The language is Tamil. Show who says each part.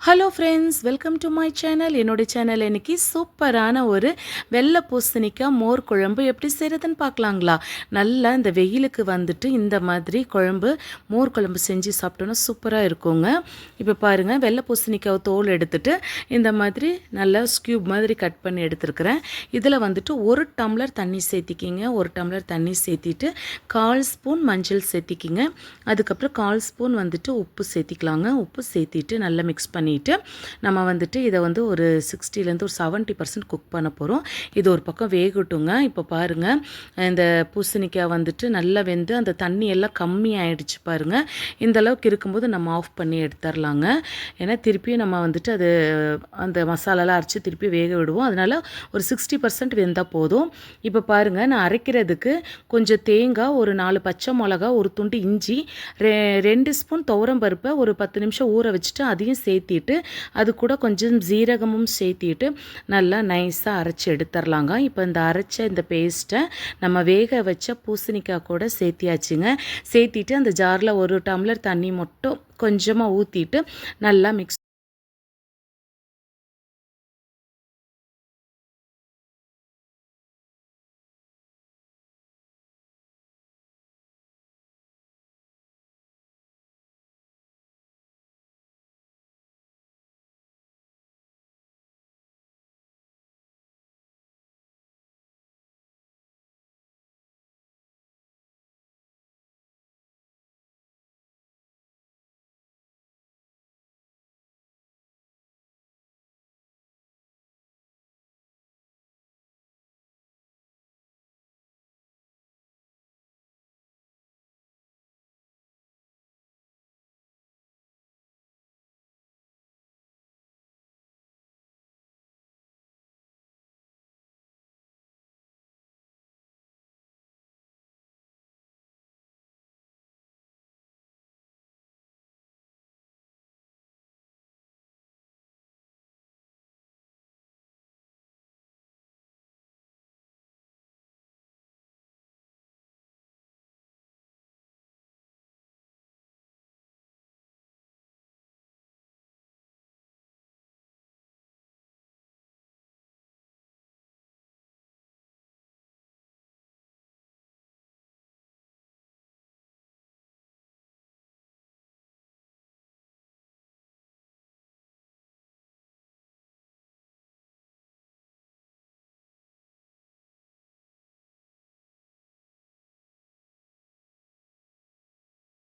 Speaker 1: Hello friends, welcome to my channel. என்னோட சேனல் இன்றைக்கி சூப்பரான ஒரு வெள்ளை பூசணிக்காய் மோர் குழம்பு எப்படி செய்கிறதுன்னு பார்க்கலாங்களா. நல்லா இந்த வெயிலுக்கு வந்துட்டு இந்த மாதிரி குழம்பு மோர் குழம்பு செஞ்சு சாப்பிட்டோன்னா சூப்பராக இருக்குங்க. இப்போ பாருங்கள், வெள்ளை பூசணிக்காய் தோல் எடுத்துட்டு இந்த மாதிரி நல்லா ஸ்கியூப் மாதிரி கட் பண்ணி எடுத்துருக்கிறேன். இதில் வந்துட்டு 1 டம்ளர் தண்ணி சேர்த்திக்கிங்க. 1 டம்ளர் தண்ணி சேர்த்திட்டு 1/4 ஸ்பூன் மஞ்சள் சேர்த்திக்கிங்க. அதுக்கப்புறம் 1/4 ஸ்பூன் வந்துட்டு உப்பு சேர்த்திக்கலாங்க. உப்பு சேர்த்திட்டு நல்லா மிக்ஸ் பண்ணிவிட்டு நம்ம வந்துட்டு இதை வந்து ஒரு 60லேருந்து ஒரு 70% குக் பண்ண போகிறோம். இது ஒரு பக்கம் வேகட்டுங்க. இப்போ பாருங்கள், இந்த பூசணிக்காய் வந்துட்டு நல்லா வெந்து அந்த தண்ணி எல்லாம் கம்மி ஆகிடுச்சு பாருங்கள். இந்த அளவுக்கு இருக்கும்போது நம்ம ஆஃப் பண்ணி எடுத்துடலாங்க. ஏன்னா திருப்பியும் நம்ம வந்துட்டு அது அந்த மசாலாலாம் அரைச்சி திருப்பி வேக விடுவோம். அதனால் ஒரு 60% வெந்தால் போதும். இப்போ பாருங்கள், நான் அரைக்கிறதுக்கு கொஞ்சம் தேங்காய், ஒரு 4 பச்சை மிளகா, ஒரு துண்டு இஞ்சி, 2 ஸ்பூன் துவரம் பருப்பை ஒரு 10 நிமிஷம் ஊற வச்சுட்டு அதையும் சேர்த்திட்டு அது கூட கொஞ்சம் ஜீரகமும் சேர்த்திட்டு நல்லா நைஸாக அரைச்சி எடுத்துடலாங்க. இப்போ இந்த அரைச்ச இந்த பேஸ்ட்டை நம்ம வேக வச்ச பூசணிக்காய் கூட சேர்த்தியாச்சுங்க. சேர்த்திட்டு அந்த ஜாரில் 1 டம்ளர் தண்ணி மட்டும் கொஞ்சமாக ஊற்றிட்டு நல்லா மிக்ஸ்